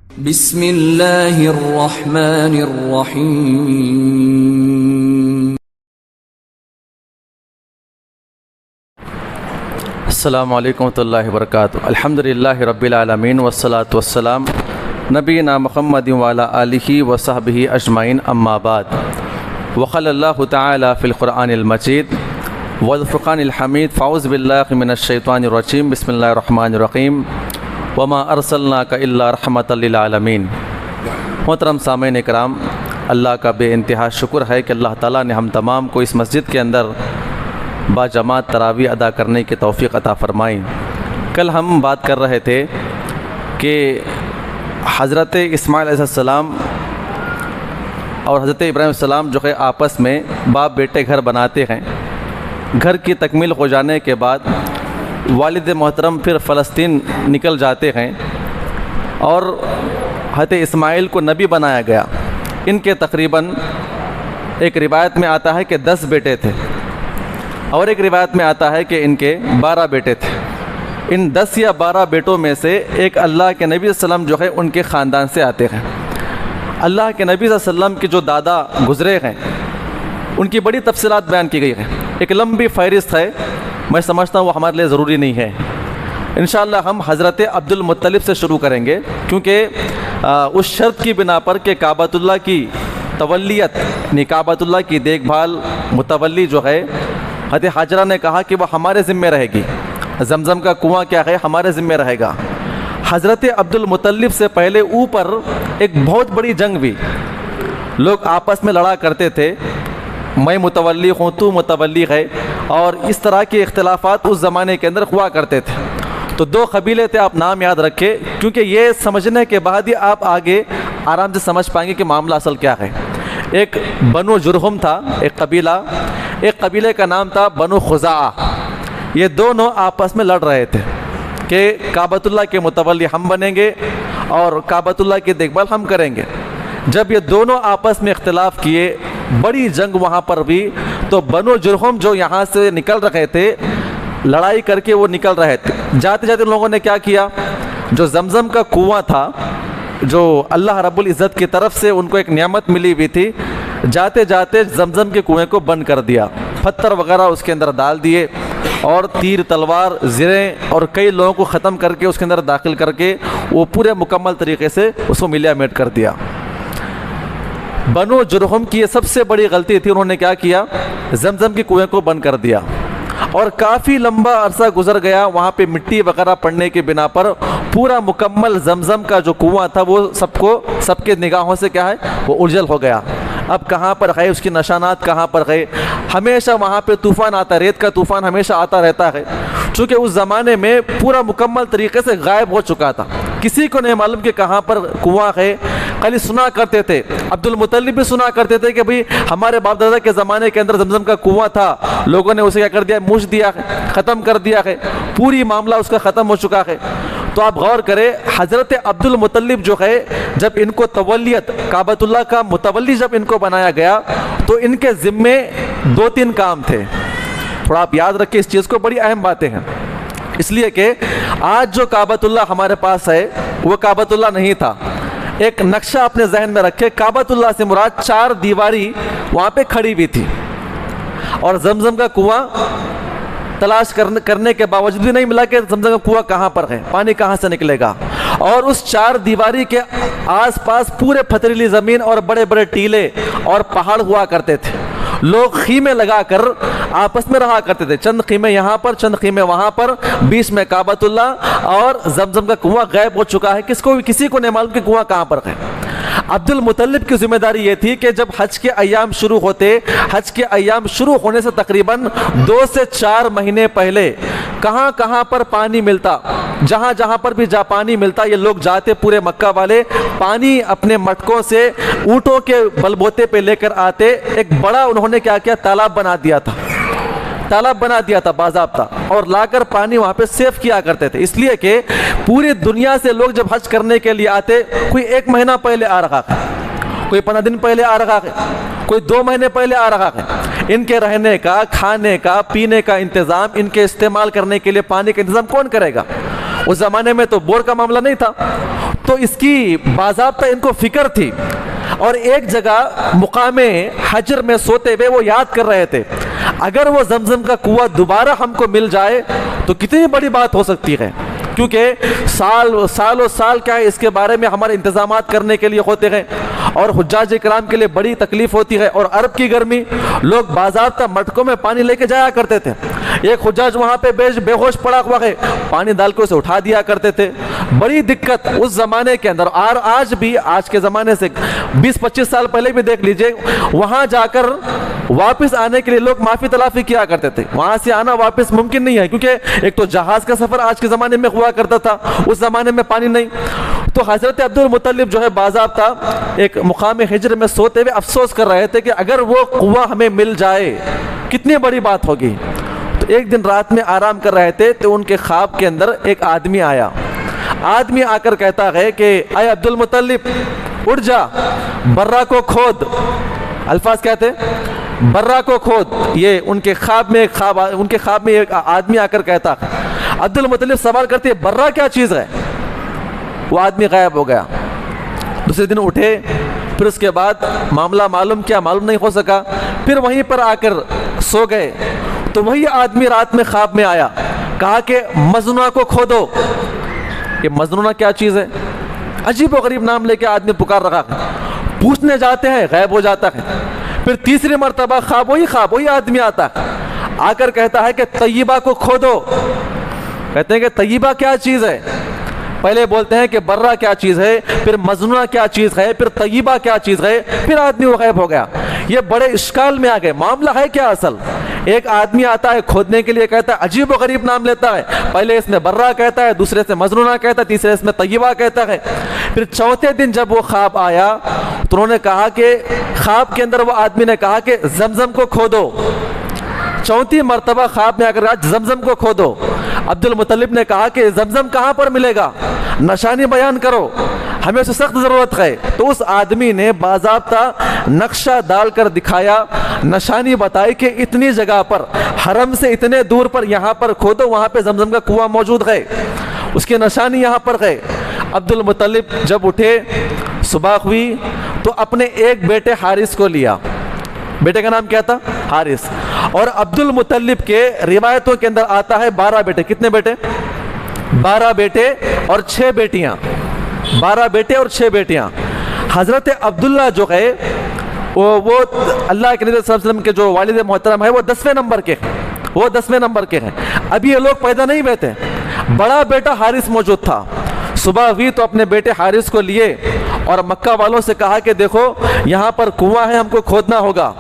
بسم اللہ الرحمن الرحیم۔ السلام علیکم ورحمۃ اللہ وبرکاتہ۔ الحمدللہ رب العالمین والصلاة والسلام نبینا محمد وعلی آلہ وصحبہ اجمعین، اما بعد۔ وقال اللہ تعالی فی القرآن المجید والفرقان الحمید، فاعوذ باللہ من الشیطان الرجیم، بسم اللہ الرحمن الرحیم، وما ارسلناک الا رحمۃ للعالمین۔ محترم سامعین کرام، اللہ کا بے انتہا شکر ہے کہ اللہ تعالیٰ نے ہم تمام کو اس مسجد کے اندر باجماعت تراویح ادا کرنے کی توفیق عطا فرمائی۔ کل ہم بات کر رہے تھے کہ حضرت اسماعیل علیہ السلام اور حضرت ابراہیم علیہ السلام جو ہے آپس میں باپ بیٹے گھر بناتے ہیں۔ گھر کی تکمیل ہو جانے کے بعد والد محترم پھر فلسطین نکل جاتے ہیں اور حضرت اسماعیل کو نبی بنایا گیا۔ ان کے تقریباً ایک روایت میں آتا ہے کہ 10 بیٹے تھے اور ایک روایت میں آتا ہے کہ ان کے 12 بیٹے تھے۔ ان 10 یا 12 بیٹوں میں سے ایک اللہ کے نبی صلی اللہ علیہ وسلم جو ہے ان کے خاندان سے آتے ہیں۔ اللہ کے نبی صلی اللہ علیہ وسلم کے جو دادا گزرے ہیں ان کی بڑی تفصیلات بیان کی گئی ہیں، ایک لمبی فہرست ہے، میں سمجھتا ہوں وہ ہمارے لیے ضروری نہیں ہے۔ انشاءاللہ ہم حضرت عبد المطلب سے شروع کریں گے، کیونکہ اس شرط کی بنا پر کہ کعبۃ اللہ کی تولیت، یعنی کعبۃ اللہ کی دیکھ بھال متولی جو ہے حضرت حاجرہ نے کہا کہ وہ ہمارے ذمہ رہے گی، زمزم کا کنواں کیا ہے ہمارے ذمہ رہے گا۔ حضرت عبد المطلب سے پہلے اوپر ایک بہت بڑی جنگ بھی، لوگ آپس میں لڑا کرتے تھے، میں متولی ہوں تو متولی ہے، اور اس طرح کے اختلافات اس زمانے کے اندر ہوا کرتے تھے۔ تو 2 قبیلے تھے، آپ نام یاد رکھیں، کیونکہ یہ سمجھنے کے بعد ہی آپ آگے آرام سے سمجھ پائیں گے کہ معاملہ اصل کیا ہے۔ ایک بنو جرہم تھا، ایک قبیلے کا نام تھا بنو خزاعہ۔ یہ دونوں آپس میں لڑ رہے تھے کہ کعبۃ اللہ کے متولی ہم بنیں گے اور کعبۃ اللہ کی دیکھ بھال ہم کریں گے۔ جب یہ دونوں آپس میں اختلاف کیے، بڑی جنگ وہاں پر بھی، تو بنو جرہم جو یہاں سے نکل رہے تھے، لڑائی کر کے وہ نکل رہے تھے، جاتے جاتے لوگوں نے کیا کیا، جو زمزم کا کنواں تھا جو اللہ رب العزت کی طرف سے ان کو ایک نعمت ملی ہوئی تھی، جاتے جاتے زمزم کے کنویں کو بند کر دیا، پتھر وغیرہ اس کے اندر ڈال دیے اور تیر تلوار زریں اور کئی لوگوں کو ختم کر کے اس کے اندر داخل کر کے وہ پورے مکمل طریقے سے اس کو ملیا میٹ کر دیا۔ بنو جرہم کی یہ سب سے بڑی غلطی تھی، انہوں نے کیا کیا، زمزم کے کنویں کو بند کر دیا، اور کافی لمبا عرصہ گزر گیا، وہاں پہ مٹی وغیرہ پڑنے کی بنا پر پورا مکمل زمزم کا جو کنواں تھا وہ سب کے نگاہوں سے کیا ہے، وہ اجل ہو گیا۔ اب کہاں پر ہے اس کی نشانات، کہاں پر ہے؟ ہمیشہ وہاں پہ طوفان آتا، ریت کا طوفان ہمیشہ آتا رہتا ہے، چونکہ اس زمانے میں پورا مکمل طریقے سے غائب ہو چکا تھا، کسی کو نہیں معلوم کہ کہاں پر کنواں ہے۔ خالی سنا کرتے تھے، عبد المطلب بھی سنا کرتے تھے کہ بھئی ہمارے باپ دادا کے زمانے کے اندر زمزم کا کنواں تھا، لوگوں نے اسے کیا کر دیا، موچ دیا ہے، ختم کر دیا ہے، پوری معاملہ اس کا ختم ہو چکا ہے۔ تو آپ غور کریں، حضرت عبد المطلب جو ہے، جب ان کو تولیت کعبۃ اللہ کا متولی جب ان کو بنایا گیا تو ان کے ذمے 2-3 کام تھے، تھوڑا آپ یاد رکھیں اس چیز کو، بڑی اہم باتیں ہیں، اس لیے کہ آج جو کعبۃ اللہ ہمارے پاس ہے وہ کعبۃ اللہ نہیں تھا۔ ایک نقشہ اپنے ذہن میں رکھے، کعبۃ اللہ سے مراد 4 دیواری وہاں پہ کھڑی ہوئی تھی، اور زمزم کا کنواں تلاش کرنے کے باوجود بھی نہیں ملا کہ زمزم کا کنواں کہاں پر ہے، پانی کہاں سے نکلے گا، اور اس 4 دیواری کے آس پاس پورے پتھریلی زمین اور بڑے بڑے ٹیلے اور پہاڑ ہوا کرتے تھے، لوگ خیمے لگا کر آپس میں رہا کرتے تھے، چند خیمے یہاں پر، چند خیمے وہاں پر، بیچ میں کعبۃ اللہ، اور زمزم کا کنواں غائب ہو چکا ہے، کسی کو نہیں معلوم کہ کنواں کہاں پر ہے۔ عبد المطلب کی ذمہ داری یہ تھی کہ جب حج کے ایام شروع ہوتے، حج کے ایام شروع ہونے سے تقریباً 2 سے 4 مہینے پہلے کہاں کہاں پر پانی ملتا، جہاں پر بھی پانی ملتا، یہ لوگ جاتے پورے مکہ والے، پانی اپنے مٹکوں سے اونٹوں کے بل بوتے پہ لے کر آتے، ایک بڑا انہوں نے کیا تالاب بنا دیا تھا باضابطہ، اور لا کر پانی وہاں پہ سیف کیا کرتے تھے، اس لیے کہ پوری دنیا سے لوگ جب حج کرنے کے لیے آتے، کوئی 1 مہینہ پہلے آ رہا ہے، کوئی 15 دن پہلے آ رہا ہے، کوئی 2 مہینے پہلے آ رہا ہے۔ ان کے رہنے کا، کھانے کا، پینے کا انتظام، ان کے استعمال کرنے کے لیے پانی کا انتظام کون کرے گا؟ اس زمانے میں تو بور کا معاملہ نہیں تھا، تو اس کی باضابطہ ان کو فکر تھی، اور ایک جگہ مقام حجر میں سوتے ہوئے وہ یاد کر رہے تھے اگر وہ زمزم کا کنواں دوبارہ ہم کو مل جائے تو کتنی بڑی بات ہو سکتی ہے، کیونکہ سال و سال کیا ہے اس کے بارے میں ہمارے انتظامات کرنے کے لیے ہوتے ہیں، اور حجاج کرام کے لیے بڑی تکلیف ہوتی ہے، اور عرب کی گرمی، لوگ باضابطہ مٹکوں میں پانی لے کے جایا کرتے تھے، ایک حجاج وہاں پہ بے ہوش پڑا ہوا ہے، پانی ڈال کے اسے اٹھا دیا کرتے تھے، بڑی دقت اس زمانے کے اندر، اور آج بھی، آج کے زمانے سے 20-25 سال پہلے بھی دیکھ لیجئے، وہاں جا کر واپس آنے کے لیے لوگ معافی تلافی کیا کرتے تھے، وہاں سے آنا واپس ممکن نہیں ہے، کیونکہ ایک تو جہاز کا سفر آج کے زمانے میں ہوا کرتا تھا، اس زمانے میں پانی نہیں، تو حضرت عبد المطلب جو ہے باضابطہ ایک مقام حجر میں سوتے ہوئے افسوس کر رہے تھے کہ اگر وہ کنواں ہمیں مل جائے کتنی بڑی بات ہوگی۔ تو ایک دن رات میں آرام کر رہے تھے تو ان کے خواب کے اندر ایک آدمی آیا، آدمی آ کر کہتا ہے کہ اے عبد المطلب اٹھ جا، برہ کو کھود، الفاظ کہتے برہ کو کھود، یہ ان کے خواب میں ایک آدمی آ کر کہتا ہے۔ عبد المطلب سوال کرتے ہیں برہ کیا چیز ہے؟ وہ آدمی غائب ہو گیا۔ دوسرے دن اٹھے، پھر اس کے بعد معاملہ معلوم نہیں ہو سکا، پھر وہیں پر آ کر سو گئے، تو وہی آدمی رات میں خواب میں آیا، کہا کہ مجنونہ کو کھودو۔ کہ مجنونہ کیا چیز ہے؟ عجیب و غریب نام لے کے آدمی پکار رہا ہے، پوچھنے جاتے ہیں غائب ہو جاتا ہے، پھر تیسری مرتبہ خواب وہی آدمی آتا ہے، آ کر کہتا ہے کہ طیبہ کو کھودو۔ کہتے ہیں کہ طیبہ کیا چیز ہے؟ پہلے بولتے ہیں کہ برہ کیا چیز ہے، پھر مجنونہ کیا چیز ہے، پھر طیبہ کیا چیز ہے، پھر آدمی وہ غائب ہو گیا۔ یہ بڑے اشکال میں آ گئے، معاملہ ہے کیا اصل؟ ایک آدمی آتا ہے کھودنے کے لیے، کہتا ہے، عجیب و غریب نام لیتا ہے، پہلے اس میں برہ کہتا ہے، دوسرے سے مجنونہ کہتا ہے، تیسرے اس میں طیبہ کہتا ہے، پھر چوتھے دن جب وہ خواب آیا تو انہوں نے کہا کہ خواب کے اندر وہ آدمی نے کہا کہ زمزم کو کھودو۔ چوتھی مرتبہ خواب میں آ کر زمزم کو کھودو۔ عبد المطلب نے کہا کہ زمزم کہاں پر ملے گا؟ نشانی بیان کرو، ہمیں اسے سخت ضرورت ہے۔ تو اس آدمی نے باضابطہ نقشہ ڈال کر دکھایا، نشانی بتائی کہ اتنی جگہ پر، حرم سے اتنے دور پر یہاں پر کھودو، وہاں پہ زمزم کا کنواں موجود ہے، اس کی نشانی یہاں پر ہے۔ عبد المطلب جب اٹھے، صبح ہوئی تو اپنے ایک بیٹے حارث کو لیا، بیٹے کا نام کیا تھا؟ حارث۔ اور عبد المطلب کے روایتوں کے اندر آتا ہے 12 بیٹے، کتنے بیٹے؟ 12 بیٹے اور 6 بیٹیاں، 12 بیٹے اور 6 بیٹیاں۔ حضرت عبداللہ جو ہے وہ اللہ کے نبی صلی اللہ علیہ وسلم کے جو والد محترم ہے وہ 10ویں نمبر کے ہیں، ابھی یہ لوگ پیدا نہیں ہوئے تھے۔ بڑا بیٹا حارث موجود تھا، صبح ہوئی تو اپنے بیٹے حارث کو لیے اور مکہ والوں سے کہا کہ دیکھو یہاں پر کنواں ہے، ہم کو کھودنا ہوگا۔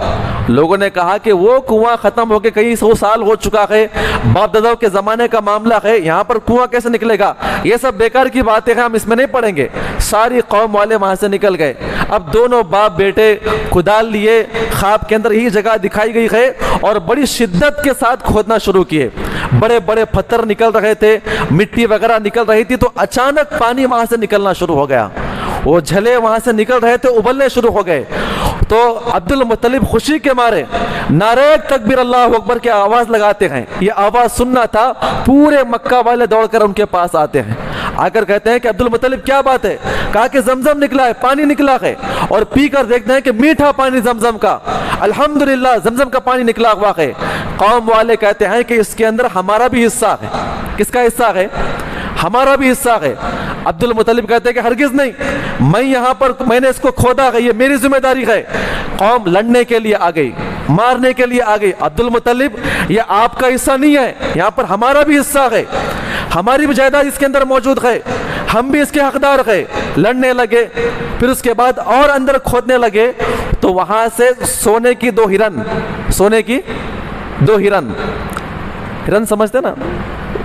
لوگوں نے کہا کہ وہ کنواں ختم ہو کے کئی 100 سال ہو چکا ہے، باپ داداؤں کے زمانے کا معاملہ ہے، یہاں پر کنواں کیسے نکلے گا؟ یہ سب بیکار کی باتیں ہیں، ہم اس میں نہیں پڑیں گے۔ ساری قوم والے وہاں سے نکل گئے۔ اب دونوں باپ بیٹے کدال لیے، خواب کے اندر یہی جگہ دکھائی گئی ہے، اور بڑی شدت کے ساتھ کھودنا شروع کیے۔ بڑے بڑے پتھر نکل رہے تھے، مٹی وغیرہ نکل رہی تھی، تو اچانک پانی وہاں سے نکلنا شروع ہو گیا، وہ جھلے وہاں سے نکل رہے تھے، ابلنے شروع ہو گئے۔ تو عبد المطلب خوشی کے مارے نعرہ تکبیر اللہ اکبر کی آواز لگاتے ہیں، یہ آواز سننا تھا، پورے مکہ والے دوڑ کر ان کے پاس آتے ہیں، آ کر کہتے ہیں کہ عبد المطلب کیا بات ہے؟ کہا کہ زمزم نکلا ہے، پانی نکلا ہے، اور پی کر دیکھتے ہیں کہ میٹھا پانی زمزم کا، الحمدللہ زمزم کا پانی نکلا ہوا ہے۔ قوم والے کہتے ہیں کہ اس کے اندر ہمارا بھی حصہ ہے۔ کس کا حصہ ہے؟ ہمارا بھی حصہ ہے۔ عبد المطلب کہتے ہیں کہ ہرگز نہیں، میں یہاں پر، میں نے اس کو کھودا ہے، یہ میری ذمہ داری ہے۔ قوم لڑنے کے لیے آ گئی، مارنے کے لیے آ گئی۔ عبد المطلب یہ آپ کا حصہ نہیں ہے، یہاں پر ہمارا بھی حصہ ہے، ہماری بھی جائیداد اس کے اندر موجود ہے، ہم بھی اس کے حقدار ہیں۔ لڑنے لگے، پھر اس کے بعد اور اندر کھودنے لگے، تو وہاں سے سونے کی 2 ہرن، سونے کی 2 ہرن سمجھتے نا،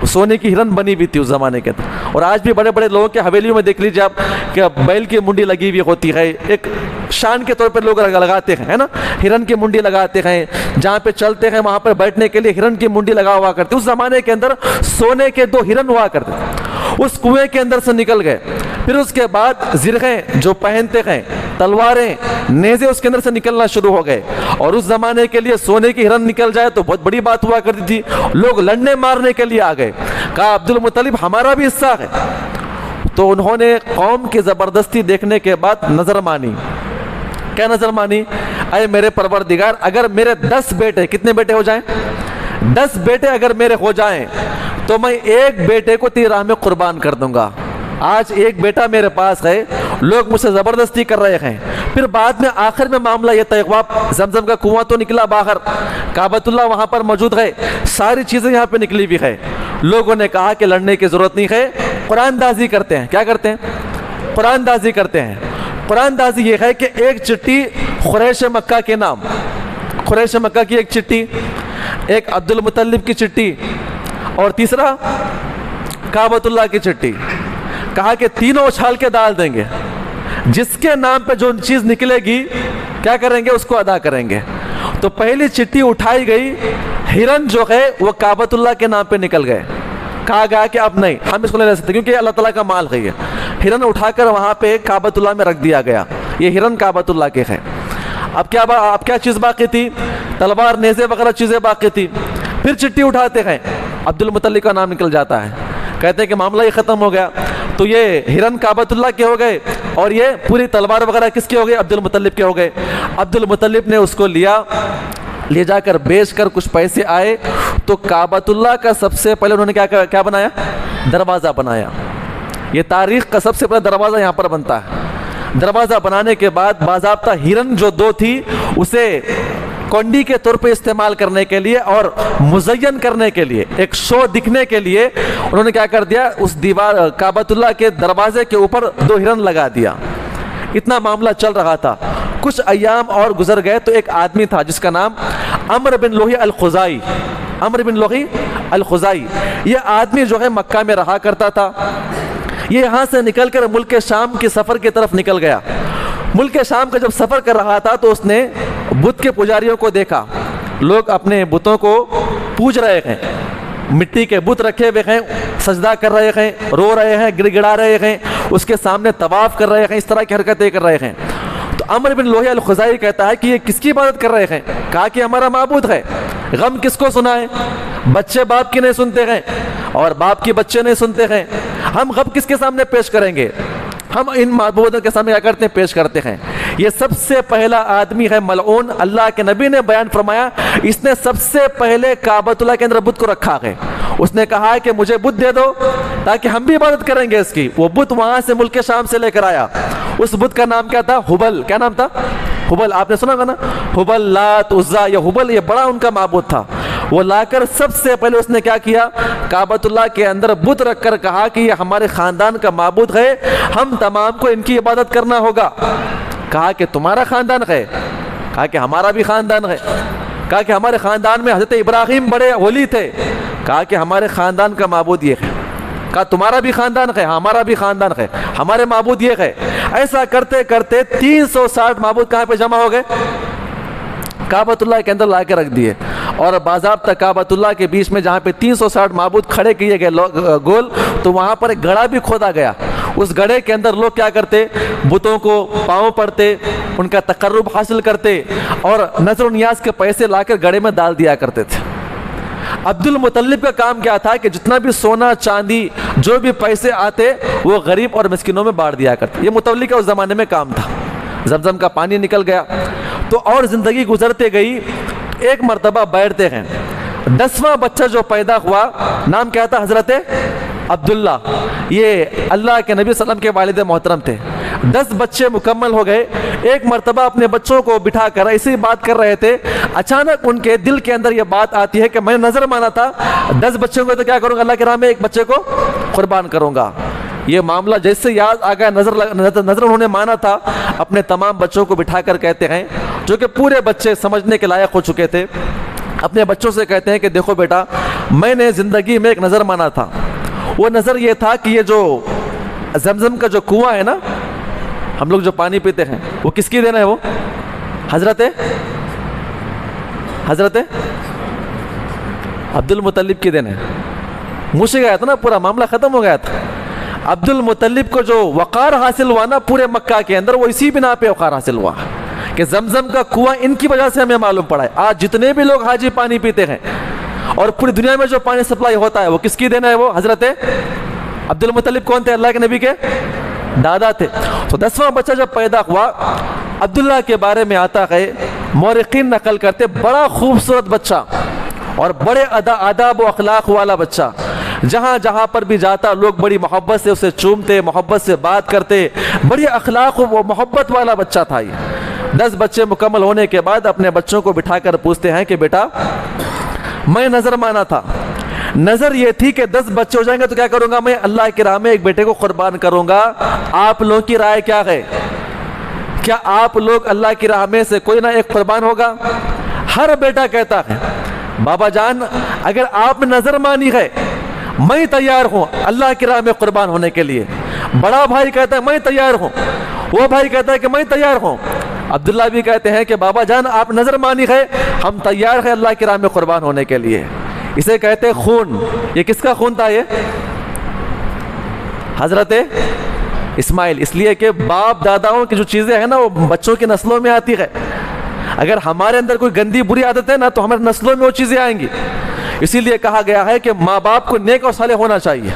سونے کی ہرن بنی ہوئی تھی اس زمانے کے اندر۔ اور آج بھی بڑے بڑے لوگوں کے حویلیوں میں دیکھ لیجیے آپ کہ بیل کی منڈی لگی ہوئی ہوتی ہے، ایک شان کے طور پر لوگ لگاتے ہیں، ہے نا، ہرن کی منڈی لگاتے ہیں، جہاں پہ چلتے ہیں وہاں پر بیٹھنے کے لیے ہرن کی منڈی لگا ہوا کرتے۔ اس زمانے کے اندر سونے کے 2 ہرن ہوا کرتے، اس کنویں کے اندر سے نکل گئے۔ پھر اس کے بعد زرہیں جو پہنتے ہیں، تلواریں، نیزے اس کے اندر سے نکلنا شروع ہو گئے۔ اور اس زمانے کے لیے سونے کی ہرن نکل جائے تو بہت بڑی بات ہوا کرتی تھی، لوگ لڑنے مارنے کے لیے آ گئے۔ کہا عبد المطلب ہمارا بھی حصہ ہے۔ تو انہوں نے قوم کی زبردستی دیکھنے کے بعد نظر مانی. کیا نظر مانی؟ اے میرے پروردگار، اگر میرے 10 بیٹے، کتنے بیٹے ہو جائیں؟ 10 بیٹے اگر میرے ہو جائیں تو میں ایک بیٹے کو تیری راہ میں قربان کر دوں گا. آج ایک بیٹا میرے پاس ہے، لوگ مجھ سے زبردستی کر رہے ہیں. پھر بعد میں آخر میں معاملہ یہ طے ہوا، زمزم کا کنواں تو نکلا باہر، کعبۃ اللہ وہاں پر موجود ہے، ساری چیزیں یہاں پہ نکلی ہوئی ہے. لوگوں نے کہا کہ لڑنے کی ضرورت نہیں ہے، قرآن دازی کرتے ہیں. کیا کرتے ہیں؟ قرآن دازی کرتے ہیں. قرآن دازی یہ ہے کہ ایک چٹھی قریش مکہ کے نام، قریش مکہ کی ایک چٹھی، ایک عبد المطلب کی چٹھی، اور تیسرا کعبۃ اللہ کی چٹھی. کہا کہ تینوں اچھال کے ڈال دیں گے، جس کے نام پہ جو چیز نکلے گی کیا کریں گے؟ اس کو ادا کریں گے. تو پہلی چٹھی اٹھائی گئی، ہرن جو ہے وہ کعبۃ اللہ کے نام پہ نکل گئے. کہا گیا کہ اب نہیں، ہم اس کو نہیں لے سکتے کیونکہ اللہ تعالیٰ کا مال ہے. یہ ہرن اٹھا کر وہاں پہ کعبۃ اللہ میں رکھ دیا گیا. یہ ہرن کعبۃ اللہ کے ہیں. اب کیا چیز باقی تھی؟ تلوار، نیزے وغیرہ چیزیں باقی تھی. پھر چٹھی اٹھاتے ہیں، عبد المطلب کا نام نکل جاتا ہے. کہتے ہیں کہ معاملہ یہ ختم ہو گیا. تو یہ ہرن کعبۃ اللہ کے ہو گئے اور یہ پوری تلوار وغیرہ کس کے ہو گئے؟ عبد المطلب کے ہو گئے. عبد المطلب نے اس کو لے جا کر بیچ کر کچھ پیسے آئے تو کعبۃ اللہ کا سب سے پہلے انہوں نے کیا بنایا؟ دروازہ بنایا. یہ تاریخ کا سب سے پہلا دروازہ یہاں پر بنتا ہے. دروازہ بنانے کے بعد باضابطہ ہرن جو 2 تھی اسے کنڈی کے طور پہ استعمال کرنے کے لیے اور مزین کرنے کے لیے، ایک شو دکھنے کے لیے انہوں نے کیا کر دیا؟ اس دیوار کعبۃ اللہ کے دروازے کے اوپر 2 ہرن لگا دیا. اتنا معاملہ چل رہا تھا. کچھ ایام اور گزر گئے تو ایک آدمی تھا جس کا نام عمرو بن لوہی الخزائی. عمرو بن لوہی الخزائی، یہ آدمی جو ہے مکہ میں رہا کرتا تھا. یہ یہاں سے نکل کر ملک شام کے سفر کی طرف نکل گیا. ملک شام کا جب سفر کر رہا تھا تو اس نے بت کے پجاریوں کو دیکھا. لوگ اپنے بتوں کو پوج رہے ہیں، مٹی کے بت رکھے ہوئے ہیں، سجدہ کر رہے ہیں، رو رہے ہیں، گڑ گڑا رہے ہیں، اس کے سامنے طواف کر رہے ہیں، اس طرح کی حرکتیں کر رہے ہیں. تو عمرو بن لوہی الخزائی کہتا ہے کہ یہ کس کی عبادت کر رہے ہیں؟ کہا کہ ہمارا معبود ہے. غم کس کو سنائے؟ بچے باپ کی نہیں سنتے ہیں اور باپ کی بچے نہیں سنتے ہیں. ہم غم کس کے سامنے پیش کریں گے؟ ہم ان معبودوں کے سامنے کیا کرتے ہیں؟ پیش کرتے ہیں. یہ سب سے پہلا آدمی ہے ملعون. اللہ کے نبی نے بیان فرمایا اس نے سب سے پہلے کعبۃ اللہ کے اندر بت کو رکھا ہے. اس نے کہا ہے کہ مجھے بت دے دو تاکہ ہم بھی عبادت کریں گے اس کی. وہ بت وہاں سے ملک شام سے لے کر آیا. اس بت کا نام کیا تھا؟ ہبل. کیا نام تھا؟ ہبل. آپ نے سنا ہوگا نا، ہبل، لات، عزا. یہ ہبل یہ بڑا ان کا معبود تھا. وہ لا کر سب سے پہلے اس نے کیا کیا؟ کعبۃ اللہ کے اندر بت رکھ کر کہا کہ یہ ہمارے خاندان کا معبود ہے، ہم تمام کو ان کی عبادت کرنا ہوگا. کہا کہ تمہارا خاندان ہے؟ کہا کہ ہمارا بھی خاندان ہے. کہا کہ ہمارے خاندان میں حضرت ابراہیم بڑے ولی تھے. کہا کہ ہمارے خاندان کا معبود یہ ہے. کہا تمہارا بھی خاندان ہے؟ ہمارا بھی خاندان ہے، ہمارے معبود یہ ہے. ایسا کرتے کرتے 360 معبود کہاں پہ جمع ہو گئے؟ کعبۃ اللہ کے اندر لا کے رکھ دیے. اور باضابطہ کعبۃ اللہ کے بیچ میں جہاں پہ 360 معبود کھڑے کیے گئے گول، تو وہاں پر ایک گڑھا بھی کھودا گیا. اس گڑھے کے اندر لوگ کیا کرتے؟ بتوں کو پاؤں پڑتے، ان کا تقرب حاصل کرتے اور نظر و نیاز کے پیسے لا کر گڑھے میں ڈال دیا کرتے تھے. عبد المطلب کا کام کیا تھا کہ جتنا بھی سونا چاندی جو بھی پیسے آتے وہ غریب اور مسکینوں میں بانٹ دیا کرتے. یہ متولی کا اس زمانے میں کام تھا. زمزم کا پانی نکل گیا تو اور زندگی گزرتے گئی. ایک مرتبہ بیٹھتے ہیں، 10واں بچہ جو پیدا ہوا نام کیا تھا؟ حضرت عبداللہ. یہ اللہ کے نبی صلی اللہ علیہ وسلم کے والد محترم تھے. 10 بچے مکمل ہو گئے. ایک مرتبہ اپنے بچوں کو بٹھا کر ایسی بات کر رہے تھے، اچانک ان کے دل کے اندر یہ بات آتی ہے کہ میں نے نظر مانا تھا 10 بچوں کو تو کیا کروں گا؟ اللہ کی راہ میں ایک بچے کو قربان کروں گا. یہ معاملہ جیسے یاد آ گیا، نظر انہوں نے مانا تھا. اپنے تمام بچوں کو بٹھا کر کہتے ہیں، جو کہ پورے بچے سمجھنے کے لائق ہو چکے تھے، اپنے بچوں سے کہتے ہیں کہ دیکھو بیٹا، میں نے زندگی میں ایک نظر مانا تھا. وہ نظر یہ تھا کہ یہ جو زمزم کا جو کنواں ہے نا، ہم لوگ جو پانی پیتے ہیں، وہ کس کی دینا ہے؟ وہ حضرت عبد المطلب کی دینا ہے. منہ سے گیا تھا نا، پورا معاملہ ختم ہو گیا تھا. عبد المطلب کو جو وقار حاصل ہوا نا پورے مکہ کے اندر، وہ اسی بنا پہ وقار حاصل ہوا کہ زمزم کا کنواں ان کی وجہ سے ہمیں معلوم پڑا ہے. آج جتنے بھی لوگ حاجی پانی پیتے ہیں اور پوری دنیا میں جو پانی سپلائی ہوتا ہے وہ کس کی دینا ہے؟ وہ حضرت عبد المطلب کون تھے؟ اللہ کے نبی کے دادا تھے. تو 10واں بچہ جب پیدا ہوا، عبداللہ کے بارے میں آتا ہے، مورخین نقل کرتے بڑا خوبصورت بچہ اور بڑے آداب و اخلاق والا بچہ. جہاں جہاں پر بھی جاتا لوگ بڑی محبت سے اسے چومتے، محبت سے بات کرتے، بڑی اخلاق و محبت والا بچہ تھا. یہ 10 بچے مکمل ہونے کے بعد اپنے بچوں کو بٹھا کر پوچھتے ہیں کہ بیٹا میں نظر مانا تھا، نظر یہ تھی کہ 10 بچے ہو جائیں گے تو کیا کروں گا؟ میں اللہ کی راہ میں ایک بیٹے کو قربان کروں گا. آپ لوگوں کی رائے کیا ہے؟ کیا آپ لوگ اللہ کی راہ میں سے کوئی نہ ایک قربان ہوگا؟ ہر بیٹا کہتا ہے بابا جان اگر آپ نے نظر مانی ہے میں تیار ہوں اللہ کی راہ میں قربان ہونے کے لیے. بڑا بھائی کہتا ہے میں تیار ہوں، وہ بھائی کہتا ہے کہ میں تیار ہوں. عبداللہ بھی کہتے ہیں کہ بابا جان آپ نظر مانی ہے، ہم تیار ہیں اللہ کی راہ میں قربان ہونے کے لیے. اسے کہتے ہیں خون. یہ کس کا خون تھا؟ یہ حضرت اسماعیل. اس لیے کہ باپ داداؤں کی جو چیزیں ہیں نا وہ بچوں کی نسلوں میں آتی ہے. اگر ہمارے اندر کوئی گندی بری عادت ہے نا تو ہمارے نسلوں میں وہ چیزیں آئیں گی. اسی لیے کہا گیا ہے کہ ماں باپ کو نیک اور صالح ہونا چاہیے.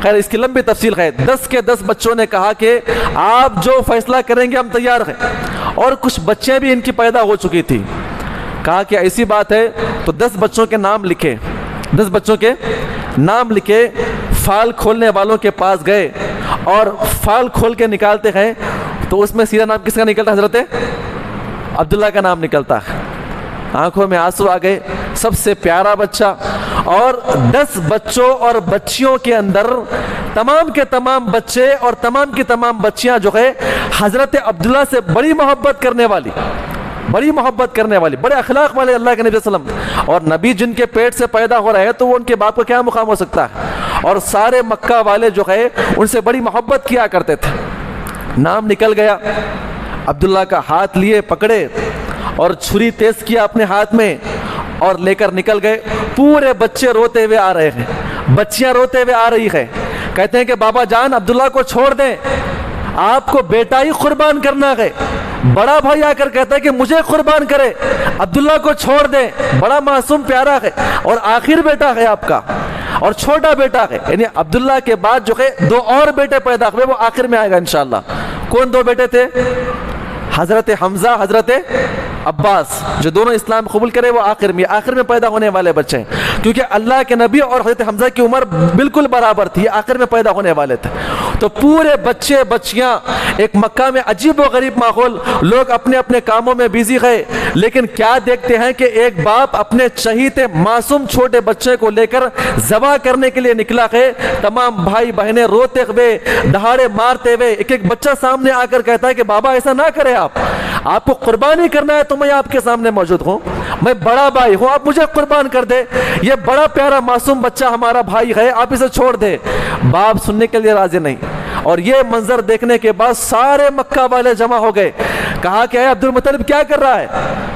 خیر اس کی لمبی تفصیل ہے. 10 کے 10 بچوں نے کہا کہ آپ جو فیصلہ کریں گے ہم تیار ہیں. اور کچھ بچے بھی ان کی پیدا ہو چکی تھی. کہا کہ ایسی بات ہے تو 10 بچوں کے نام لکھے. 10 بچوں کے نام لکھے. فال کھولنے والوں کے پاس گئے اور فال کھول کے نکالتے ہیں تو اس میں سیدھا نام کس کا نکلتا؟ حضرت عبداللہ کا نام نکلتا ہے. آنکھوں میں آنسو آ گئے. سب سے پیارا بچہ. اور 10 بچوں اور بچیوں کے اندر تمام کے تمام بچے اور تمام کی تمام بچیاں جو ہے حضرت عبداللہ سے بڑی محبت کرنے والی، بڑی محبت کرنے والی، بڑے اخلاق والے اللہ کے نبی صلی اللہ علیہ وسلم. اور نبی جن کے پیٹ سے پیدا ہو رہے ہیں تو وہ ان کے باپ کا کیا مقام ہو سکتا ہے؟ اور سارے مکہ والے جو ہے ان سے بڑی محبت کیا کرتے تھے. نام نکل گیا. عبداللہ کا ہاتھ لیے پکڑے اور چھری تیز کیا اپنے ہاتھ میں اور لے کر نکل گئے. پورے بچے روتے ہوئے آ رہے ہیں، بچیاں روتے ہوئے آ رہی ہے. کہتے ہیں کہ بابا جان عبداللہ کو چھوڑ دیں، آپ کو بیٹا ہی قربان کرنا ہے. بڑا بھائی آ کر کہتا ہے کہ مجھے قربان کرے، عبداللہ کو چھوڑ دیں، بڑا معصوم پیارا ہے اور آخر بیٹا ہے آپ کا اور چھوٹا بیٹا ہے. یعنی عبداللہ کے بعد جو ہے 2 اور بیٹے پیدا ہوئے، وہ آخر میں آئے گا انشاءاللہ. کون 2 بیٹے تھے؟ حضرت حمزہ، حضرت عباس، جو دونوں اسلام قبول کرے وہ آخر میں پیدا ہونے والے بچے ہیں. کیونکہ اللہ کے نبی اور حضرت حمزہ کی عمر بالکل برابر تھی، آخر میں پیدا ہونے والے تھے. تو پورے بچے بچیاں، ایک مکہ میں عجیب و غریب ماحول، لوگ اپنے اپنے کاموں میں بیزی گئے. لیکن کیا دیکھتے ہیں کہ ایک باپ اپنے چہیتے معصوم چھوٹے بچے کو لے کر ذبح کرنے کے لیے نکلا ہے. تمام بھائی بہنیں روتے ہوئے، دہاڑے مارتے ہوئے. ایک ایک بچہ سامنے آ کر کہتا ہے کہ بابا ایسا نہ کرے، آپ کو قربانی کرنا ہے تو میں آپ کے سامنے موجود ہوں، میں بڑا بھائی ہوں، آپ مجھے قربان کر دے. یہ بڑا پیارا معصوم بچہ ہمارا بھائی ہے، آپ اسے چھوڑ دے. باپ سننے کے لیے راضی نہیں. اور یہ منظر دیکھنے کے بعد سارے مکہ والے جمع ہو گئے. کہا کہ اے عبد المطلب کیا کر رہا ہے؟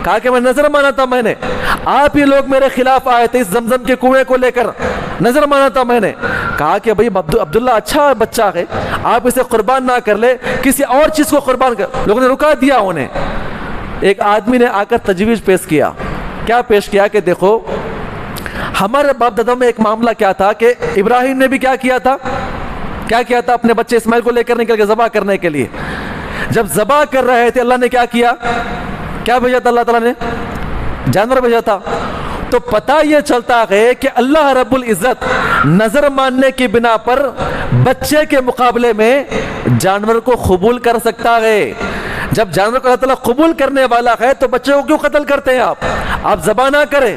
کہا کہ میں نظر مانا تھا، میں نے آپ ہی لوگ میرے خلاف آئے تھے اس زمزم کے کنویں کو لے کر، نظر مانا تھا میں نے. کہا کہ بھئی عبداللہ اچھا بچہ ہے، آپ اسے قربان نہ کر لے، کسی اور چیز کو قربان کر. لوگوں نے رکا دیا انہیں. ایک آدمی نے آ کر تجویز پیش کیا. کیا پیش کیا کہ دیکھو ہمارے باپ دادا میں ایک معاملہ کیا تھا کہ ابراہیم نے بھی کیا کیا تھا اپنے بچے اسماعیل کو لے کر نکل کے ذبح کرنے کے لیے. جب ذبح کر رہے تھے اللہ نے کیا بھیجا تھا؟ اللہ تعالیٰ نے جانور بھیجا تھا. تو پتہ یہ چلتا ہے کہ اللہ رب العزت نظر ماننے کی بنا پر بچے کے مقابلے میں جانور کو قبول کر سکتا ہے. جب جانور کو اللہ تعالیٰ قبول کرنے والا ہے تو بچے کو کیوں قتل کرتے ہیں آپ ذبح نہ کریں.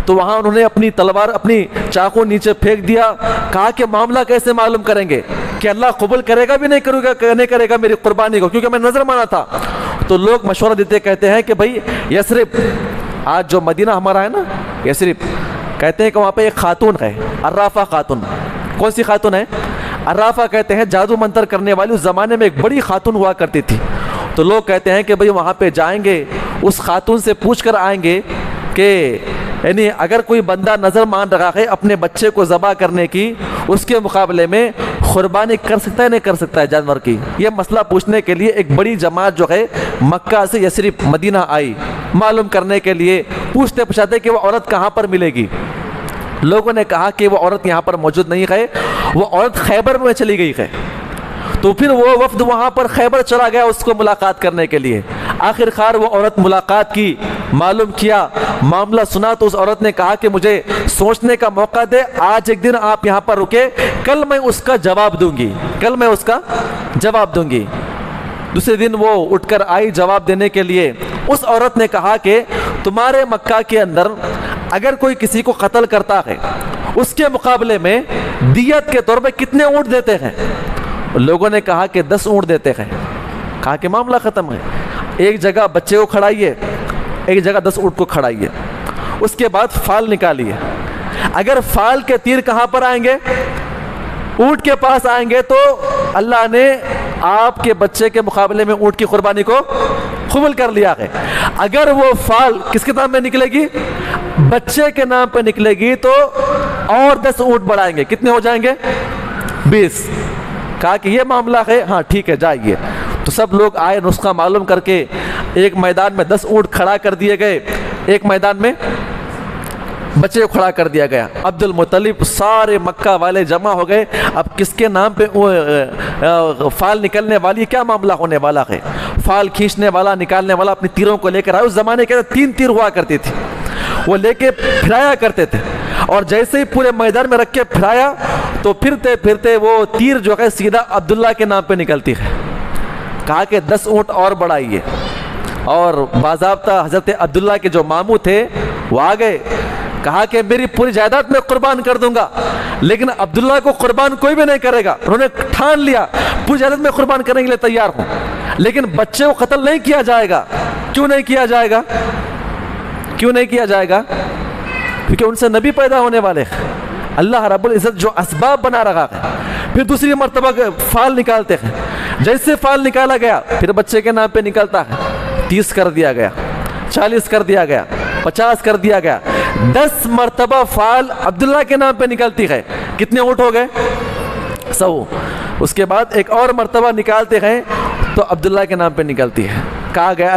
تو وہاں انہوں نے اپنی تلوار، اپنی چاقو نیچے پھینک دیا. کہا کہ معاملہ کیسے معلوم کریں گے کہ اللہ قبول کرے گا بھی نہیں کرے گا میری قربانی کو، کیونکہ میں نظر مانا تھا. تو لوگ مشورہ دیتے کہتے ہیں کہ بھائی یثرب، آج جو مدینہ ہمارا ہے نا یثرب، کہتے ہیں کہ وہاں پہ ایک خاتون ہے عرافہ خاتون. کون سی خاتون ہے؟ عرافہ کہتے ہیں جادو منتر کرنے والی. اس زمانے میں ایک بڑی خاتون ہوا کرتی تھی. تو لوگ کہتے ہیں کہ بھئی وہاں پہ جائیں گے، اس خاتون سے پوچھ کر آئیں گے کہ یعنی اگر کوئی بندہ نظر مان رہا ہے اپنے بچے کو ذبح کرنے کی، اس کے مقابلے میں قربانی کر سکتا ہے نہیں کر سکتا ہے جانور کی. یہ مسئلہ پوچھنے کے لیے ایک بڑی جماعت جو ہے مکہ سے یثرب مدینہ آئی، معلوم کرنے کے لیے پوچھتے کہ وہ عورت کہاں پر ملے گی. لوگوں نے کہا کہ وہ عورت یہاں پر موجود نہیں ہے، وہ عورت خیبر میں چلی گئی ہے۔ تو پھر وہ وفد وہاں پر خیبر چلا گیا اس کو ملاقات کرنے کے لیے۔ آخر کار وہ عورت ملاقات کی، معلوم کیا، معاملہ سنا، تو اس عورت نے کہا کہ مجھے سوچنے کا موقع دے، آج ایک دن آپ یہاں پر رکے، کل میں اس کا جواب دوں گی، کل میں اس کا جواب دوں گی۔ دوسرے دن وہ اٹھ کر آئی جواب دینے کے لیے۔ اس عورت نے کہا کہ تمہارے مکہ کے اندر اگر کوئی کسی کو قتل کرتا ہے، اس کے مقابلے میں دیت کے طور پہ کتنے اونٹ دیتے ہیں؟ لوگوں نے کہا کہ 10 اونٹ دیتے ہیں۔ کہا کہ معاملہ ختم ہے، ایک جگہ بچے کو کھڑائیے، ایک جگہ 10 اونٹ کو کھڑائیے، اس کے بعد فال نکالیے۔ اگر فال کے تیر کہاں پر آئیں گے؟ اونٹ کے پاس آئیں گے، تو اللہ نے آپ کے بچے کے مقابلے میں اونٹ کی قربانی کو قبول کر لیا ہے۔ اگر وہ فال کس کے نام پہ نکلے گی؟ بچے کے نام پہ نکلے گی، تو اور 10 اونٹ بڑھائیں گے، کتنے ہو جائیں گے؟ 20۔ کہا کہ یہ معاملہ ہے، ہاں ٹھیک ہے جائیے۔ تو سب لوگ آئے، نسخہ معلوم کر کے ایک میدان میں 10 اونٹ کھڑا کر دیے گئے، ایک میدان میں بچے کو کھڑا کر دیا گیا۔ عبد المطلب، سارے مکہ والے جمع ہو گئے، اب کس کے نام پہ فال نکلنے والی، کیا معاملہ ہونے والا ہے؟ فال کھینچنے والا، نکالنے والا اپنی تیروں کو لے کر آئے۔ اس زمانے کے 3 تیر ہوا کرتی تھی، وہ لے کے پھرایا کرتے تھے، اور جیسے ہی پورے میدان میں رکھ کے پھرایا تو پھرتے پھرتے وہ تیر جو ہے سیدھا عبداللہ کے نام پہ نکلتی ہے۔ کہا کہ 10 اونٹ اور بڑھائیے، اور باضابطہ حضرت عبداللہ کے جو ماموں تھے وہ آ گئے۔ کہا کہ میری پوری جائیداد میں قربان کر دوں گا، لیکن عبداللہ کو قربان کوئی بھی نہیں کرے گا۔ انہوں نے ٹھان لیا پوری جائیداد میں قربان کرنے کے لیے تیار ہوں، لیکن بچے کو قتل نہیں کیا جائے گا۔ کیوں نہیں کیا جائے گا؟ کیوں نہیں کیا جائے گا؟ کیونکہ ان سے نبی پیدا ہونے والے ہیں۔ اللہ رب العزت جو اسباب بنا رہا ہے۔ پھر دوسری مرتبہ فال نکالتے ہیں، جیسے فال نکالا گیا پھر بچے کے نام پہ نکلتا ہے، 30 کر دیا گیا، 40 کر دیا گیا، 50 کر دیا گیا، 10 مرتبہ فال عبداللہ کے نام پہ نکلتی ہے۔ کتنے اونٹ ہو گئے؟ 100۔ اس کے بعد ایک اور مرتبہ نکالتے ہیں تو عبداللہ کے نام پہ نکلتی ہے، کہا گیا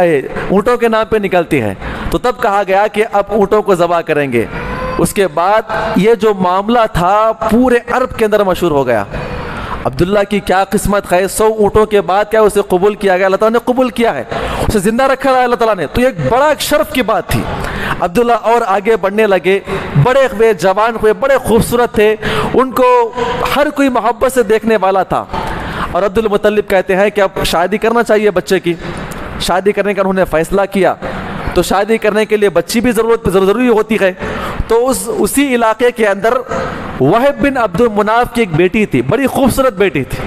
اونٹوں کے نام پہ نکلتی ہے، تو تب کہا گیا کہ اب اونٹوں کو ذبح کریں گے۔ اس کے بعد یہ جو معاملہ تھا پورے عرب کے اندر مشہور ہو گیا۔ عبداللہ کی کیا قسمت ہے، 100 اونٹوں کے بعد کیا اسے قبول کیا گیا، اللہ تعالیٰ نے قبول کیا ہے، اسے زندہ رکھا ہے اللہ تعالیٰ نے۔ تو یہ ایک بڑا شرف کی بات تھی۔ عبداللہ اور آگے بڑھنے لگے، بڑے ہوئے، جوان ہوئے، بڑے خوبصورت تھے، ان کو ہر کوئی محبت سے دیکھنے والا تھا۔ اور عبد المطلب کہتے ہیں کہ اب شادی کرنا چاہیے بچے کی۔ شادی کرنے کا انہوں نے فیصلہ کیا، تو شادی کرنے کے لیے بچی بھی ضروری ہوتی ہے۔ تو اسی علاقے کے اندر وہب بن عبد المناف کی ایک بیٹی تھی، بڑی خوبصورت بیٹی تھی،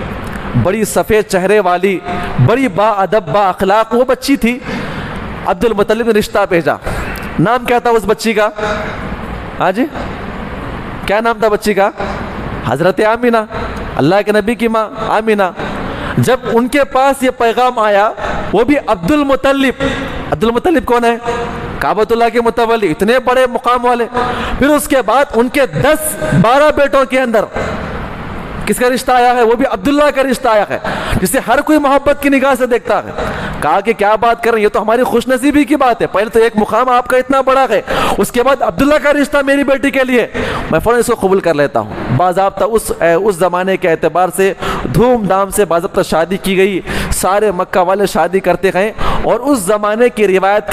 بڑی سفید چہرے والی، بڑی با ادب با اخلاق وہ بچی تھی۔ عبد المطلب نے رشتہ بھیجا۔ نام کیا تھا اس بچی کا؟ ہاں جی، کیا نام تھا بچی کا؟ حضرت آمینہ، اللہ کے نبی کی ماں آمینہ۔ جب ان کے پاس یہ پیغام آیا، وہ بھی عبد المطلب۔ عبد المطلب کون ہے؟ کعبۃ اللہ کے متولی، اتنے بڑے مقام والے۔ پھر اس کے بعد ان کے 10-12 بیٹوں کے اندر کس کا رشتہ آیا ہے؟ وہ بھی عبداللہ کا رشتہ آیا ہے، جسے ہر کوئی محبت کی نگاہ سے دیکھتا ہے۔ کہا کہ کیا بات کر رہے ہیں، یہ تو ہماری خوش نصیبی کی بات ہے، پہلے تو ایک مقام آپ کا اتنا بڑا ہے، اس کے بعد عبداللہ کا رشتہ میری بیٹی کے لیے، میں فوراً اس کو قبول کر لیتا ہوں۔ باضابطہ اس زمانے کے اعتبار سے دھوم دھام سے باضابطہ شادی کی گئی، سارے مکہ والے شادی کرتے ہیں، اور اس زمانے کی روایت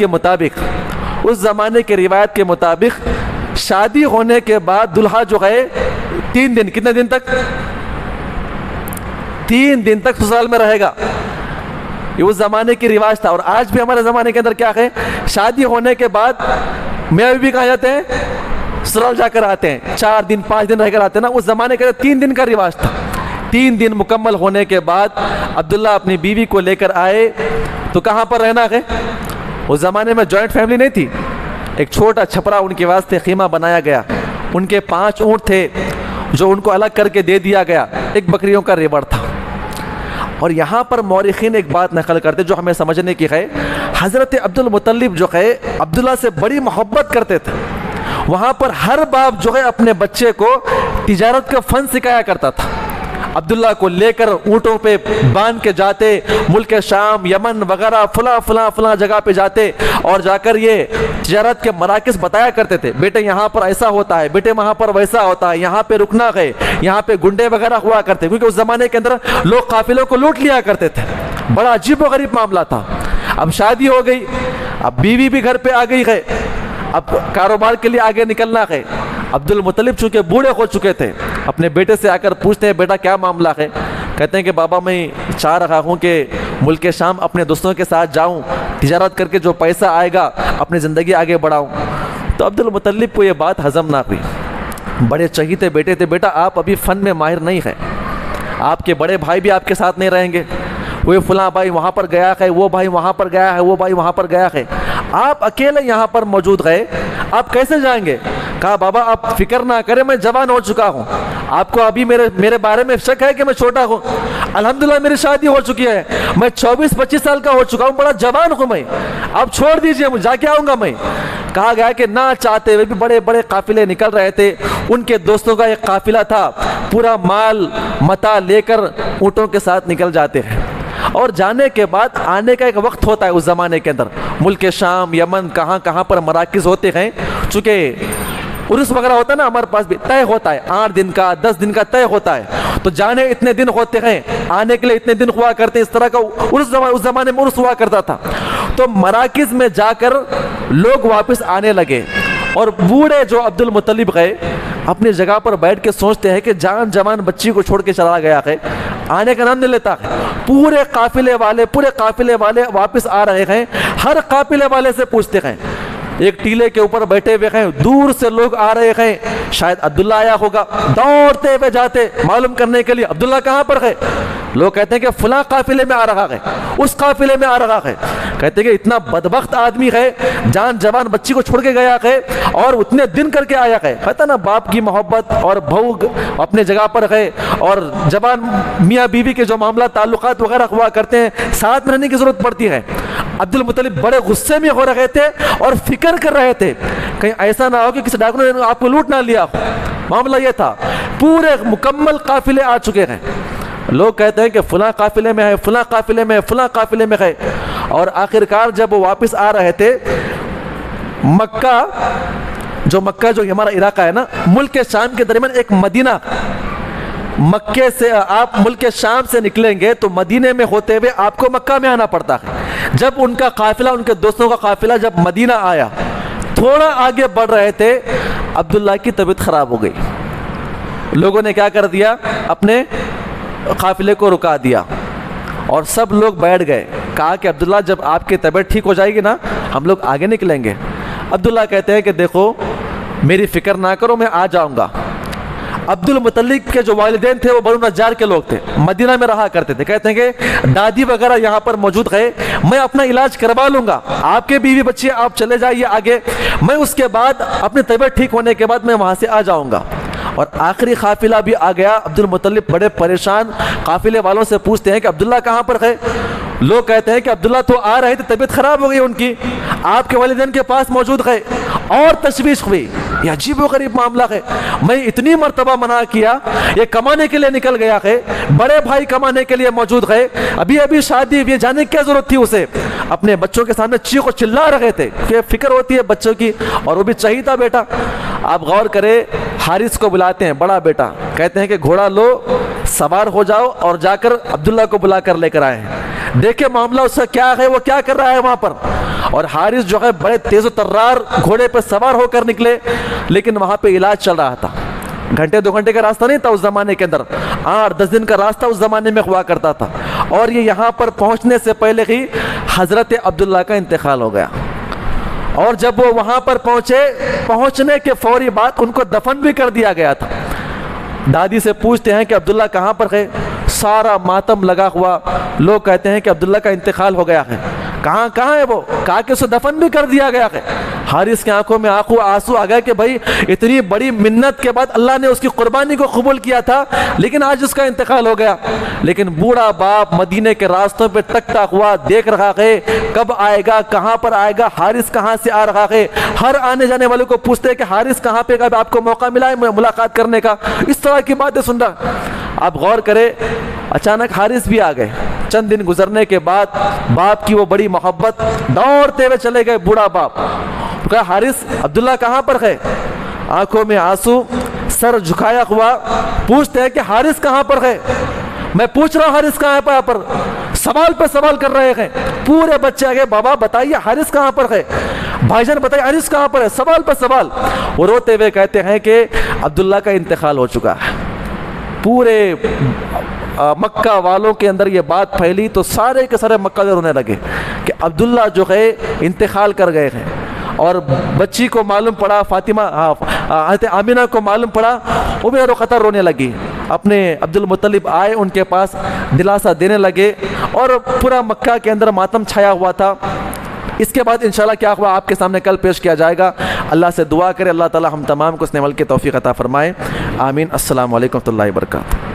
کے مطابق شادی ہونے کے بعد دلہا جو ہے 3 دن، کتنے دن تک؟ 3 دن تک سسرال میں رہے گا۔ یہ اس زمانے کی رواج تھا، اور آج بھی ہمارے زمانے کے اندر کیا ہے، شادی ہونے کے بعد میاں بیوی کہاں جاتے ہیں؟ سسرال جا کر آتے ہیں، 4 دن 5 دن رہ کر آتے ہیں نا۔ اس زمانے کے اندر 3 دن کا رواج تھا۔ 3 دن مکمل ہونے کے بعد عبداللہ اپنی بیوی کو لے کر آئے، تو کہاں پر رہنا ہے؟ اس زمانے میں جوائنٹ فیملی نہیں تھی، ایک چھوٹا چھپرا ان کے واسطے خیمہ بنایا گیا۔ ان کے 5 اونٹ تھے جو ان کو الگ کر کے دے دیا گیا، ایک بکریوں کا ریوڑ تھا۔ اور یہاں پر مورخین ایک بات نقل کرتے جو ہمیں سمجھنے کی ہے، حضرت عبد المطلب جو ہے عبداللہ سے بڑی محبت کرتے تھے۔ وہاں پر ہر باپ جو ہے اپنے بچے کو تجارت کا فن سکھایا کرتا تھا، عبداللہ کو لے کر اونٹوں پہ باندھ کے جاتے، ملک شام، یمن وغیرہ فلاں جگہ پہ جاتے، اور جا کر یہ تجارت کے مراکز بتایا کرتے تھے، بیٹے یہاں پر ایسا ہوتا ہے، بیٹے وہاں پر ویسا ہوتا ہے، یہاں پہ رکنا ہے، یہاں پہ گنڈے وغیرہ ہوا کرتے، کیونکہ اس زمانے کے اندر لوگ قافلوں کو لوٹ لیا کرتے تھے۔ بڑا عجیب و غریب معاملہ تھا۔ اب شادی ہو گئی، اب بیوی بھی گھر پہ آ گئی ہے، اب کاروبار کے لیے آگے نکلنا ہے۔ عبد المطلب چونکہ بوڑھے ہو چکے تھے، اپنے بیٹے سے آ کر پوچھتے ہیں بیٹا کیا معاملہ ہے؟ کہتے ہیں کہ بابا میں چاہ رہا ہوں کہ ملک شام اپنے دوستوں کے ساتھ جاؤں، تجارت کر کے جو پیسہ آئے گا اپنی زندگی آگے بڑھاؤں۔ تو عبد المطلب کو یہ بات ہضم نہ ہوئی، بڑے چہیتے بیٹے تھے، بیٹا آپ ابھی فن میں ماہر نہیں ہیں، آپ کے بڑے بھائی بھی آپ کے ساتھ نہیں رہیں گے، وہ فلاں بھائی وہاں پر گیا ہے، وہ بھائی وہاں پر گیا ہے، وہ بھائی وہاں پر گیا ہے، آپ اکیلے یہاں پر موجود گئے، آپ کیسے جائیں گے؟ کہا بابا آپ فکر نہ کریں، میں جوان ہو چکا ہوں، آپ کو ابھی میرے بارے میں شک ہے کہ میں چھوٹا ہوں؟ الحمدللہ میری شادی ہو چکی ہے، میں 24-25 سال کا ہو چکا ہوں، بڑا جوان ہوں میں، آپ چھوڑ دیجئے، جا کے آؤں گا میں۔ کہا گیا کہ نہ چاہتے ہوئے بھی بڑے بڑے قافلے نکل رہے تھے، ان کے دوستوں کا ایک قافلہ تھا، پورا مال متاع لے کر اونٹوں کے ساتھ نکل جاتے ہیں، اور جانے کے بعد آنے کا ایک وقت ہوتا ہے اس زمانے کے اندر، ملک شام، یمن، کہاں پر مراکز ہوتے ہیں، چونکہ عرس وغیرہ ہوتا ہے نا، ہمارے پاس بھی طے ہوتا ہے، 8 دن کا 10 دن کا طے ہوتا ہے، تو جانے اتنے دن ہوتے ہیں، آنے کے لیے اتنے دن ہوا کرتے، اس طرح کا اس زمانے میں عرس ہوا کرتا تھا۔ تو مراکز میں جا کر لوگ واپس آنے لگے، اور بوڑھے جو عبد المطلب گئے اپنی جگہ پر بیٹھ کے سوچتے ہیں کہ جوان بچی کو چھوڑ کے چلا گیا ہے، آنے کا نام نہیں لیتا ہے، پورے قافلے والے واپس آ رہے ہیں، ہر قافلے والے سے پوچھتے ہیں، ایک ٹیلے کے اوپر بیٹھے ہوئے ہیں، دور سے لوگ آ رہے ہیں، شاید عبداللہ آیا ہوگا، دوڑتے ہوئے جاتے معلوم کرنے کے لیے عبداللہ کہاں پر ہے؟ لوگ کہتے ہیں کہ فلاں قافلے میں آ رہا ہے، اس قافلے میں آ رہا ہے۔ کہتے ہیں کہ اتنا بدبخت آدمی ہے، جوان بچی کو چھوڑ کے گیا ہے اور اتنے دن کر کے آیا ہے۔ کہتا نا باپ کی محبت اور بہو اپنے جگہ پر ہے، اور جوان میاں بیوی کے جو معاملات تعلقات وغیرہ ہوا کرتے ہیں، ساتھ میں رہنے کی ضرورت پڑتی ہے۔ عبد المطلب بڑے غصے میں ہو رہے تھے اور فکر کر رہے تھے کہیں ایسا نہ ہو کہ کسی ڈاکو نے آپ کو لوٹ نہ لیا۔ معاملہ یہ تھا، پورے مکمل قافلے آ چکے ہیں، لوگ کہتے ہیں کہ فلاں قافلے میں ہے، فلاں قافلے میں ہے، فلاں قافلے میں ہے، اور آخرکار جب وہ واپس آ رہے تھے، مکہ جو ہمارا علاقہ ہے نا، ملک شام کے درمیان ایک مدینہ، مکے سے آپ ملک شام سے نکلیں گے تو مدینے میں ہوتے ہوئے آپ کو مکہ میں آنا پڑتا ہے۔ جب ان کا قافلہ، ان کے دوستوں کا قافلہ جب مدینہ آیا، تھوڑا آگے بڑھ رہے تھے، عبداللہ کی طبیعت خراب ہو گئی، لوگوں نے کیا کر دیا، اپنے قافلے کو رکا دیا، اور سب لوگ بیٹھ گئے، کہا کہ عبداللہ جب آپ کی طبیعت ٹھیک ہو جائے گی نا، ہم لوگ آگے نکلیں گے۔ عبداللہ کہتے ہیں کہ دیکھو میری فکر نہ کرو، میں آ جاؤں گا۔ عبد المطلب کے جو والدین تھے وہ بنو نجار کے لوگ تھے، مدینہ میں رہا کرتے تھے، کہتے ہیں کہ دادی وغیرہ یہاں پر موجود ہے، میں اپنا علاج کروا لوں گا، آپ کے بیوی بچے آپ چلے جائیے آگے، میں اس کے بعد اپنی طبیعت ٹھیک ہونے کے بعد میں وہاں سے آ جاؤں گا۔ اور آخری قافلہ بھی آ گیا، عبد المطلب بڑے پریشان، قافلے والوں سے پوچھتے ہیں کہ عبداللہ کہاں پر ہے؟ لوگ کہتے ہیں کہ عبداللہ تو آ رہے تھے، طبیعت خراب ہو گئی ان کی، آپ کے والدین کے پاس موجود ہے، اور تشویش ہوئی۔ یہ عجیب و غریب معاملہ ہے، میں اتنی مرتبہ منع کیا، یہ کمانے کے لیے نکل گیا ہے، بڑے بھائی کمانے کے لیے موجود ہے، ابھی شادی ہوئی، جانے کی کیا ضرورت تھی اسے؟ اپنے بچوں کے سامنے چیخ و چلا رہے تھے کہ فکر ہوتی ہے بچوں کی، اور وہ بھی چاہیے تھا بیٹا۔ آپ غور کرے، حارث کو بلاتے ہیں، بڑا بیٹا، کہتے ہیں کہ گھوڑا لو، سوار ہو جاؤ، اور جا کر عبداللہ کو بلا کر لے کر آئے ہیں، دیکھیں معاملہ اس کا کیا ہے، وہ کیا کر رہا ہے وہاں پر۔ اور حارث جو ہے بڑے تیز و ترار گھوڑے پہ سوار ہو کر نکلے، لیکن وہاں پہ علاج چل رہا تھا، گھنٹے 2 گھنٹے کا راستہ نہیں تھا اس زمانے کے اندر، 8-10 دن کا راستہ اس زمانے میں ہوا کرتا تھا، اور یہ یہاں پر پہنچنے سے پہلے ہی حضرت عبداللہ کا انتقال ہو گیا۔ اور جب وہ وہاں پر پہنچنے کے فوری بعد ان کو دفن بھی کر دیا گیا تھا۔ دادی سے پوچھتے ہیں کہ عبداللہ کہاں پر ہے؟ سارا ماتم لگا ہوا، لوگ کہتے ہیں کہ عبداللہ کا انتقال ہو گیا ہے۔ کہاں ہے وہ؟ کہا کہ اسے دفن بھی کر دیا گیا ہے۔ حارث کی آنکھوں میں آنسو آ گئے کہ بھائی اتنی بڑی منت کے بعد اللہ نے اس کی قربانی کو قبول کیا تھا، لیکن آج اس کا انتقال ہو گیا۔ لیکن بوڑھا باپ مدینے کے راستوں پہ ٹکتا ہوا دیکھ رہا ہے کب آئے گا، کہاں پر آئے گا، حارث کہاں سے آ رہا ہے۔ ہر آنے جانے والے کو پوچھتے کہ حارث کہاں پہ، کب آپ کو موقع ملا ہے ملاقات کرنے کا، اس طرح کی باتیں سن رہا۔ آپ غور کریں، اچانک حارث بھی آ گئے۔ چند دن گزرنے کے بعد باپ کی وہ بڑی محبت، دوڑتے ہوئے چلے گئے بوڑھا باپ، کہا حارث عبداللہ کہاں پر ہے؟ آنکھوں میں آنسو، سر جھکایا ہوا پوچھتے ہیں کہ حارث کہاں پر ہے؟ میں پوچھ رہا ہوں حارث کہاں ہے پر، سوال پہ سوال کر رہے ہیں۔ پورے بچے آگے، بابا بتائیے حارث کہاں پر ہے، بھائی جان بتائیے حارث کہاں پر ہے، سوال پہ سوال۔ وہ روتے ہوئے کہتے ہیں کہ عبداللہ کا انتقال ہو چکا ہے۔ پورے مکہ والوں کے اندر یہ بات پھیلی تو سارے کے سارے مکہ رونے لگے کہ عبداللہ جو ہے انتقال کر گئے ہیں۔ اور بچی کو معلوم پڑا، فاطمہ حضرت آمینہ کو معلوم پڑا، وہ بھی روخطر رونے لگی۔ اپنے عبد المطلب آئے ان کے پاس، دلاسا دینے لگے، اور پورا مکہ کے اندر ماتم چھایا ہوا تھا۔ اس کے بعد انشاءاللہ کیا ہوا آپ کے سامنے کل پیش کیا جائے گا۔ اللہ سے دعا کرے اللہ تعالی ہم تمام کو اس نے عمل کی توفیق عطا فرمائے، آمین۔ السلام علیکم ورحمۃ اللہ وبرکاتہ۔